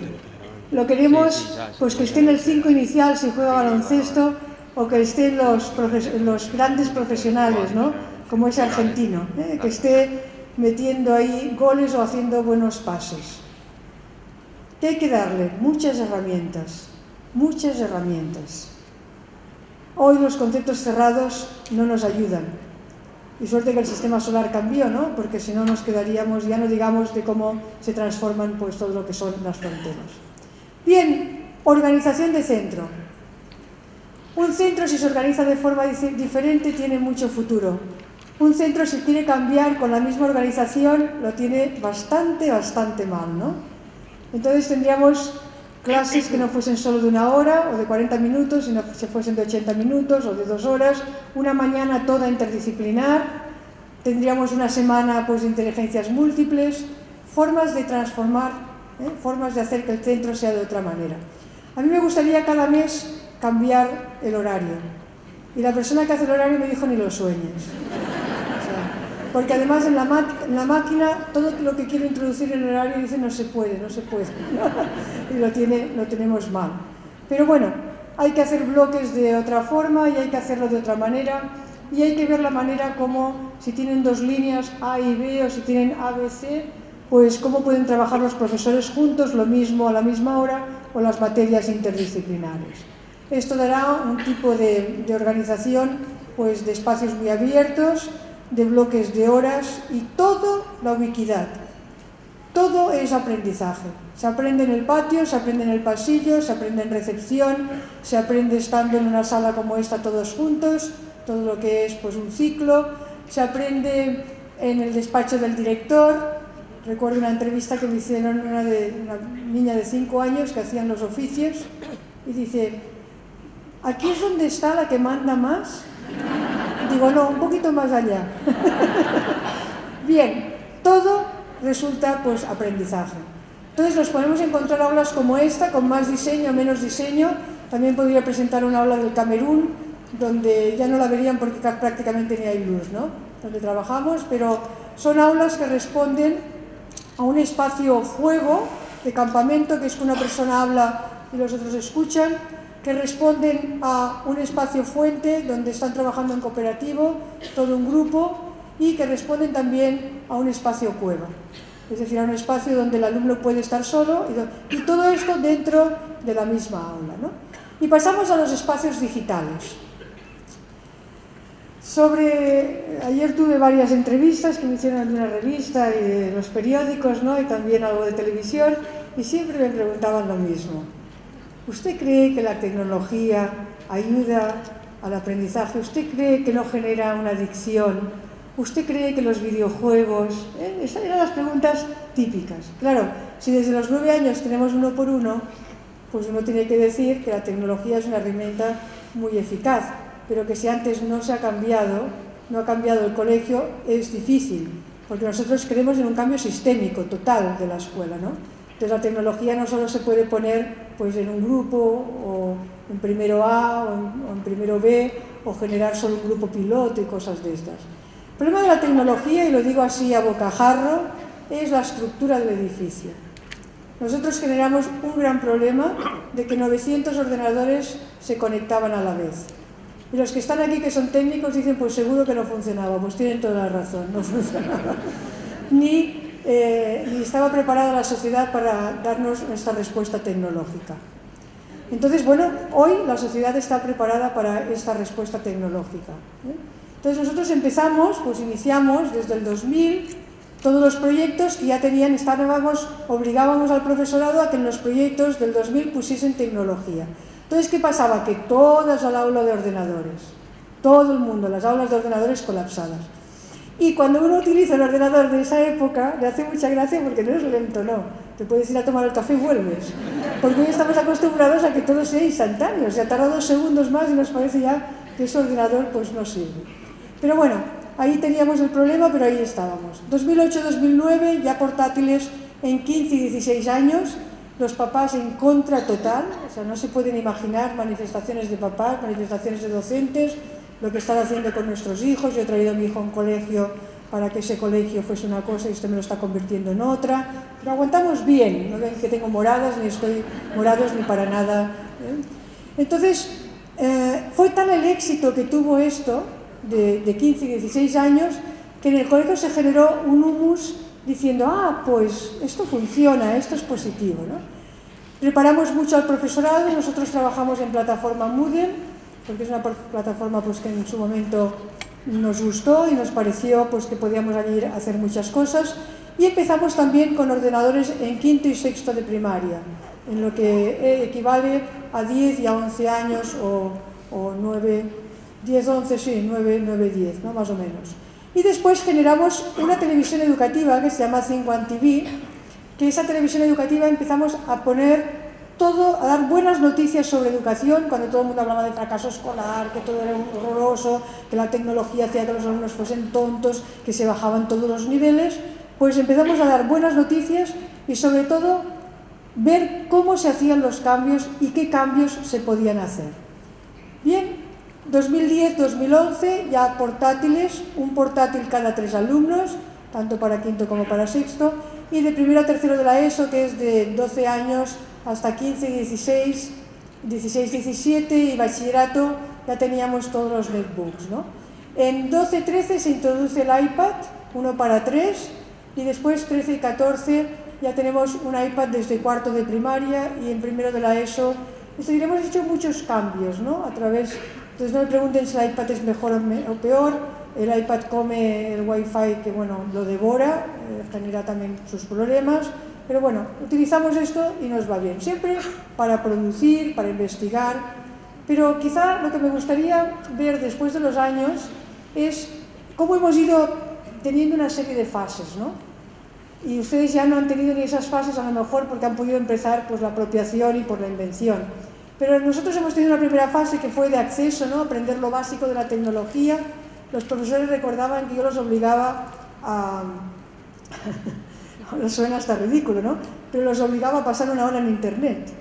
Lo queremos pues que esté en el 5 inicial si juega baloncesto, o que esté en los grandes profesionales, ¿no?, como ese argentino, que esté metiendo ahí goles o haciendo buenos pases. ¿Qué hay que darle? Muchas herramientas, muchas herramientas. Hoy los conceptos cerrados no nos ayudan. Y suerte que el sistema solar cambió, ¿no?, porque si no nos quedaríamos, ya no digamos de cómo se transforman pues todo lo que son las fronteras. Bien, organización de centro. Un centro, si se organiza de forma diferente, tiene mucho futuro. Un centro, si quiere cambiar con la misma organización, lo tiene bastante mal, ¿no? Entonces tendríamos clases que no fuesen solo de 1 hora o de 40 minutos, sino que fuesen de 80 minutos o de 2 horas, una mañana toda interdisciplinar, tendríamos una semana pues, de inteligencias múltiples, formas de transformar, formas de hacer que el centro sea de otra manera. A mí me gustaría cada mes cambiar el horario. Y la persona que hace el horario me dijo, ni lo sueñes. O sea, porque además en la máquina, todo lo que quiero introducir en el horario dice, no se puede. Y lo tenemos mal. Pero bueno, hay que hacer bloques de otra forma y hay que hacerlo de otra manera, y hay que ver la manera como, si tienen dos líneas A y B o si tienen A, B, C, pues cómo pueden trabajar los profesores juntos lo mismo a la misma hora o las materias interdisciplinares. Esto dará un tipo de organización pues, de espacios muy abiertos, de bloques de horas y todo la ubiquidad. Todo es aprendizaje. Se aprende en el patio, se aprende en el pasillo, se aprende en recepción, se aprende estando en una sala como esta todos juntos, todo lo que es pues, un ciclo, se aprende en el despacho del director. Recuerdo una entrevista que me hicieron una niña de 5 años que hacían los oficios y dice, ¿aquí es donde está la que manda más? Digo, no, un poquito más allá. Bien, todo resulta pues aprendizaje. Entonces nos podemos encontrar aulas como esta, con más diseño, menos diseño. También podría presentar una aula del Camerún, donde ya no la verían porque prácticamente ni hay luz, ¿no? Donde trabajamos, pero son aulas que responden a un espacio fuego de campamento, que es que una persona habla y los otros escuchan, que responden a un espacio fuente donde están trabajando en cooperativo, todo un grupo, y que responden también a un espacio cueva, es decir, a un espacio donde el alumno puede estar solo, y todo esto dentro de la misma aula, ¿no? Y pasamos a los espacios digitales. Ayer tuve varias entrevistas que me hicieron de una revista y de los periódicos, ¿no? Y también algo de televisión, y siempre me preguntaban lo mismo. ¿Usted cree que la tecnología ayuda al aprendizaje? ¿Usted cree que no genera una adicción? ¿Usted cree que los videojuegos...? Esas eran las preguntas típicas. Claro, si desde los 9 años tenemos 1 por 1, pues uno tiene que decir que la tecnología es una herramienta muy eficaz, pero que si antes no ha cambiado el colegio, es difícil, porque nosotros creemos en un cambio sistémico, total de la escuela, ¿no? Entonces la tecnología no solo se puede poner pues, en un grupo, o en primero A, o en primero B, o generar solo un grupo piloto y cosas de estas. El problema de la tecnología, y lo digo así a bocajarro, es la estructura del edificio. Nosotros generamos un gran problema de que 900 ordenadores se conectaban a la vez. Y los que están aquí, que son técnicos, dicen, pues seguro que no funcionaba. Pues tienen toda la razón, no funcionaba. Ni estaba preparada la sociedad para darnos esta respuesta tecnológica. Entonces, bueno, hoy la sociedad está preparada para esta respuesta tecnológica. Entonces nosotros iniciamos desde el 2000 todos los proyectos que ya obligábamos al profesorado a que en los proyectos del 2000 pusiesen tecnología. Entonces, ¿qué pasaba? Que todas al aula de ordenadores, todo el mundo, las aulas de ordenadores colapsadas. Y cuando uno utiliza el ordenador de esa época, le hace mucha gracia porque no es lento, no. Te puedes ir a tomar el café y vuelves. Porque hoy estamos acostumbrados a que todo sea instantáneo. O sea, tarda 2 segundos más y nos parece ya que ese ordenador pues no sirve. Pero bueno, ahí teníamos el problema, pero ahí estábamos. 2008-2009, ya portátiles en 15 y 16 años, los papás en contra total, o sea, no se pueden imaginar manifestaciones de papás, manifestaciones de docentes, lo que están haciendo con nuestros hijos. Yo he traído a mi hijo a un colegio para que ese colegio fuese una cosa y usted me lo está convirtiendo en otra, pero aguantamos bien, no ven que tengo moradas, ni estoy morados ni para nada. Entonces, fue tal el éxito que tuvo esto, de 15 y 16 años, que en el colegio se generó un humus diciendo, pues esto funciona, esto es positivo, ¿no? Preparamos mucho al profesorado, nosotros trabajamos en plataforma Moodle, porque es una plataforma pues, que en su momento nos gustó y nos pareció pues, que podíamos allí hacer muchas cosas, y empezamos también con ordenadores en 5º y 6º de primaria, en lo que equivale a 10 y a 11 años o 9, 10, 11, sí, 9, 10, ¿no? Más o menos. Y después generamos una televisión educativa que se llama Think One TV, que esa televisión educativa empezamos a poner a dar buenas noticias sobre educación, cuando todo el mundo hablaba de fracaso escolar, que todo era horroroso, que la tecnología hacía que los alumnos fuesen tontos, que se bajaban todos los niveles, pues empezamos a dar buenas noticias y sobre todo ver cómo se hacían los cambios y qué cambios se podían hacer. Bien, 2010-2011 ya portátiles, un portátil cada 3 alumnos, tanto para 5º como para 6º, y de primero a tercero de la ESO, que es de 12 años hasta 15 y 16, 16-17 y bachillerato ya teníamos todos los netbooks, ¿no? En 12-13 se introduce el iPad, 1 para 3, y después 13 y 14 ya tenemos un iPad desde cuarto de primaria y en primero de la ESO. Es decir, hemos hecho muchos cambios, ¿no? Entonces no me pregunten si el iPad es mejor o peor. El iPad come el Wi-Fi que, bueno, lo devora, genera también sus problemas, pero bueno, utilizamos esto y nos va bien, siempre para producir, para investigar, pero quizá lo que me gustaría ver después de los años es cómo hemos ido teniendo una serie de fases, ¿no? Y ustedes ya no han tenido ni esas fases a lo mejor porque han podido empezar pues la apropiación y por la invención. Pero nosotros hemos tenido una primera fase que fue de acceso, ¿no? Aprender lo básico de la tecnología. Los profesores recordaban que yo los obligaba a... Ahora suena hasta ridículo, ¿no? Pero los obligaba a pasar una hora en Internet,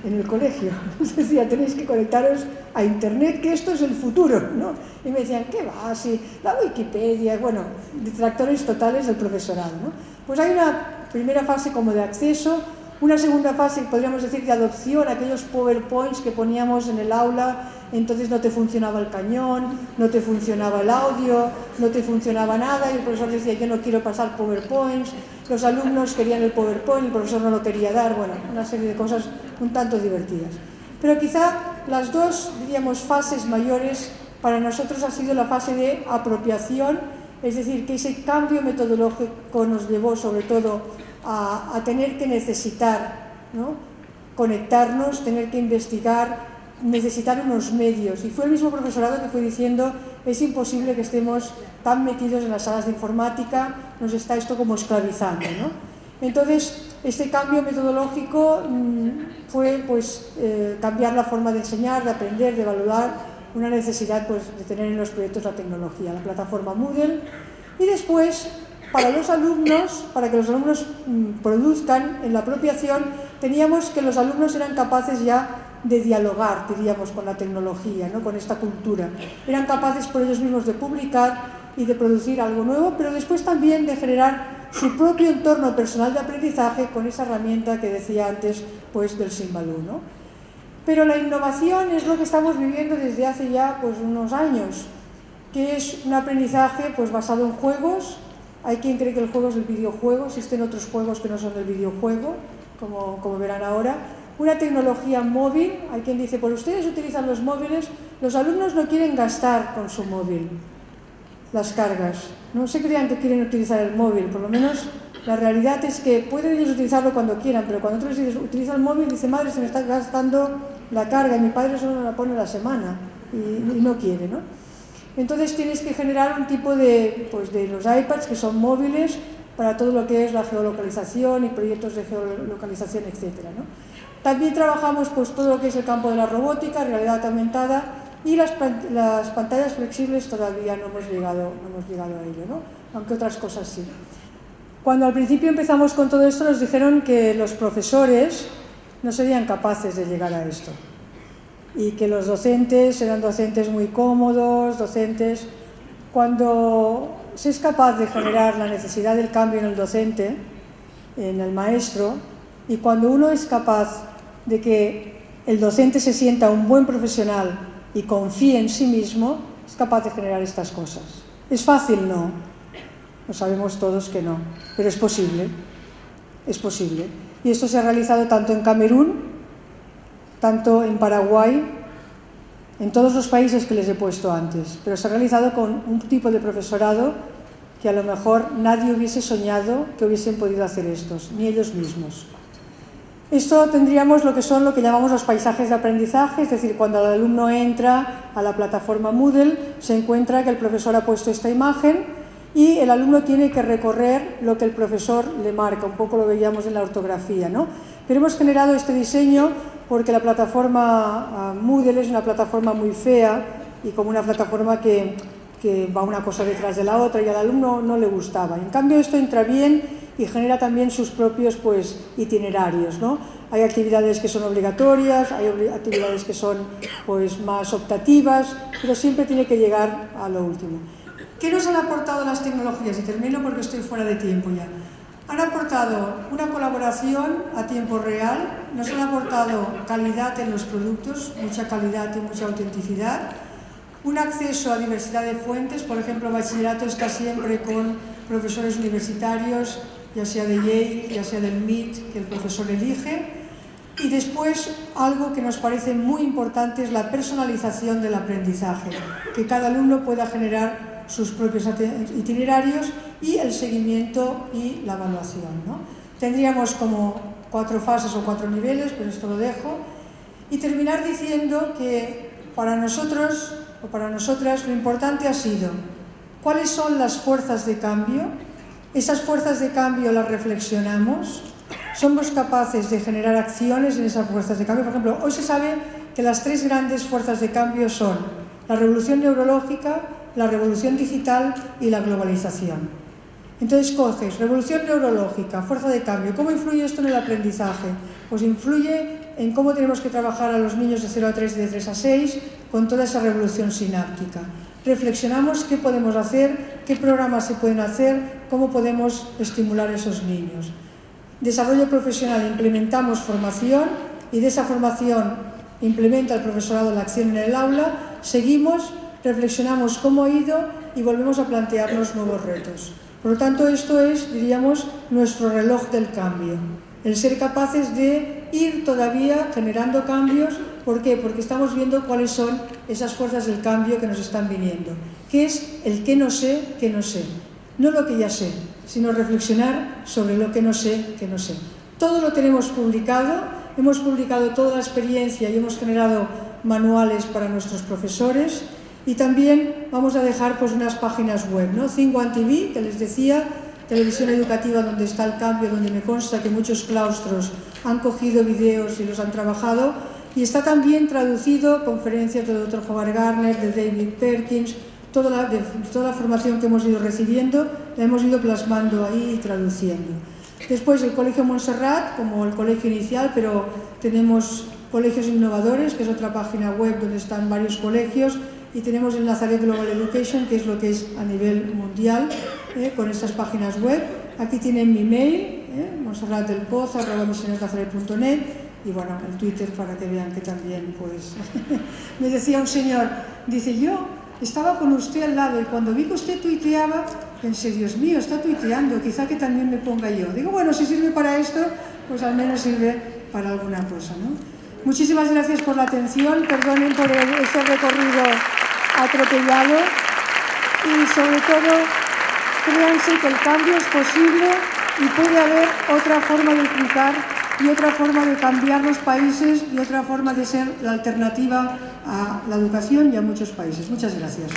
en el colegio. Les decía, tenéis que conectaros a Internet, que esto es el futuro, ¿no? Y me decían, ¿qué va? Si la Wikipedia, bueno, detractores totales del profesorado, ¿no? Pues hay una primera fase como de acceso, una segunda fase, podríamos decir, de adopción, aquellos PowerPoints que poníamos en el aula, entonces no te funcionaba el cañón, no te funcionaba el audio, no te funcionaba nada, y el profesor decía, yo no quiero pasar PowerPoints, los alumnos querían el PowerPoint, el profesor no lo quería dar, bueno, una serie de cosas un tanto divertidas. Pero quizá las dos, diríamos, fases mayores para nosotros ha sido la fase de apropiación, es decir, que ese cambio metodológico nos llevó sobre todo a tener que necesitar, ¿no? Conectarnos, tener que investigar, necesitar unos medios. Y fue el mismo profesorado que fue diciendo, es imposible que estemos tan metidos en las salas de informática, nos está esto como esclavizando, ¿no? Entonces, este cambio metodológico fue pues, cambiar la forma de enseñar, de aprender, de evaluar, una necesidad pues, de tener en los proyectos la tecnología, la plataforma Moodle. Y después, para los alumnos, para que los alumnos produzcan en la apropiación, teníamos que los alumnos eran capaces ya de dialogar, diríamos, con la tecnología, ¿no? Con esta cultura. Eran capaces por ellos mismos de publicar y de producir algo nuevo, pero después también de generar su propio entorno personal de aprendizaje con esa herramienta que decía antes, pues, del Simbaloo, ¿no? Pero la innovación es lo que estamos viviendo desde hace ya pues, unos años, que es un aprendizaje pues, basado en juegos. Hay quien cree que el juego es el videojuego, existen otros juegos que no son el videojuego, como verán ahora. Una tecnología móvil, hay quien dice, pues ustedes utilizan los móviles, los alumnos no quieren gastar con su móvil las cargas, no se crean que quieren utilizar el móvil, por lo menos la realidad es que pueden ellos utilizarlo cuando quieran, pero cuando otros dicen, utiliza el móvil, dice, madre, se me está gastando la carga, mi padre solo me la pone a la semana y no quiere, ¿no? Entonces tienes que generar un tipo de, pues, de los iPads que son móviles para todo lo que es la geolocalización y proyectos de geolocalización, etcétera, ¿no? También trabajamos pues, todo lo que es el campo de la robótica, realidad aumentada, y las pantallas flexibles todavía no hemos llegado a ello, ¿no? Aunque otras cosas sí. Cuando al principio empezamos con todo esto nos dijeron que los profesores no serían capaces de llegar a esto y que los docentes eran docentes muy cómodos, docentes... Cuando se es capaz de generar la necesidad del cambio en el docente, en el maestro, y cuando uno es capaz de que el docente se sienta un buen profesional y confíe en sí mismo, es capaz de generar estas cosas. ¿Es fácil? No. Lo sabemos todos que no, pero es posible. Es posible. Y esto se ha realizado tanto en Camerún, tanto en Paraguay, en todos los países que les he puesto antes, pero se ha realizado con un tipo de profesorado que a lo mejor nadie hubiese soñado que hubiesen podido hacer estos, ni ellos mismos. Esto tendríamos lo que llamamos los paisajes de aprendizaje, es decir, cuando el alumno entra a la plataforma Moodle, se encuentra que el profesor ha puesto esta imagen y el alumno tiene que recorrer lo que el profesor le marca, un poco lo veíamos en la ortografía, ¿no? Pero hemos generado este diseño porque la plataforma Moodle es una plataforma muy fea y como una plataforma que va una cosa detrás de la otra y al alumno no le gustaba. En cambio esto entra bien y genera también sus propios pues, itinerarios, ¿no? Hay actividades que son obligatorias, hay actividades que son pues, más optativas, pero siempre tiene que llegar a lo último. ¿Qué nos han aportado las tecnologías? Y termino porque estoy fuera de tiempo ya. Han aportado una colaboración a tiempo real, nos han aportado calidad en los productos, mucha calidad y mucha autenticidad, un acceso a diversidad de fuentes, por ejemplo, bachillerato está siempre con profesores universitarios, ya sea de Yale, ya sea del MIT, que el profesor elige. Y después, algo que nos parece muy importante es la personalización del aprendizaje, que cada alumno pueda generar sus propios itinerarios y el seguimiento y la evaluación, ¿no? Tendríamos como 4 fases o 4 niveles, pero esto lo dejo. Y terminar diciendo que para nosotros o para nosotras lo importante ha sido cuáles son las fuerzas de cambio. Esas fuerzas de cambio las reflexionamos, somos capaces de generar acciones en esas fuerzas de cambio. Por ejemplo, hoy se sabe que las 3 grandes fuerzas de cambio son la revolución neurológica, la revolución digital y la globalización. Entonces coges revolución neurológica, fuerza de cambio. ¿Cómo influye esto en el aprendizaje? Pues influye en cómo tenemos que trabajar a los niños de 0 a 3 y de 3 a 6 con toda esa revolución sináptica. Reflexionamos qué podemos hacer, qué programas se pueden hacer, cómo podemos estimular a esos niños. Desarrollo profesional, implementamos formación y de esa formación implementa el profesorado la acción en el aula, seguimos, reflexionamos cómo ha ido y volvemos a plantearnos nuevos retos. Por lo tanto, esto es, diríamos, nuestro reloj del cambio. El ser capaces de ir todavía generando cambios. ¿Por qué? Porque estamos viendo cuáles son esas fuerzas del cambio que nos están viniendo. ¿Qué es el qué no sé, qué no sé? No lo que ya sé, sino reflexionar sobre lo que no sé, que no sé. Todo lo tenemos publicado, hemos publicado toda la experiencia y hemos generado manuales para nuestros profesores y también vamos a dejar pues unas páginas web, ¿no? Think One TV, que les decía, televisión educativa donde está el cambio, donde me consta que muchos claustros han cogido vídeos y los han trabajado, y está también traducido conferencias del Dr. Howard Gardner, de David Perkins, toda la formación que hemos ido recibiendo, la hemos ido plasmando ahí y traduciendo. Después el Colegio Montserrat, como el colegio inicial, pero tenemos Colegios Innovadores, que es otra página web donde están varios colegios, y tenemos el Nazaret Global Education, que es lo que es a nivel mundial, con estas páginas web. Aquí tienen mi mail, montserratdelpozo@misionesnazaret.net, y bueno, el Twitter para que vean que también, pues, me decía un señor, dice, yo estaba con usted al lado y cuando vi que usted tuiteaba, pensé, Dios mío, está tuiteando, quizá que también me ponga yo. Digo, bueno, si sirve para esto, pues al menos sirve para alguna cosa, ¿no? Muchísimas gracias por la atención, perdonen por ese recorrido atropellado y sobre todo, créanse que el cambio es posible y puede haber otra forma de explicar y otra forma de cambiar los países y otra forma de ser la alternativa a la educación y a muchos países. Muchas gracias.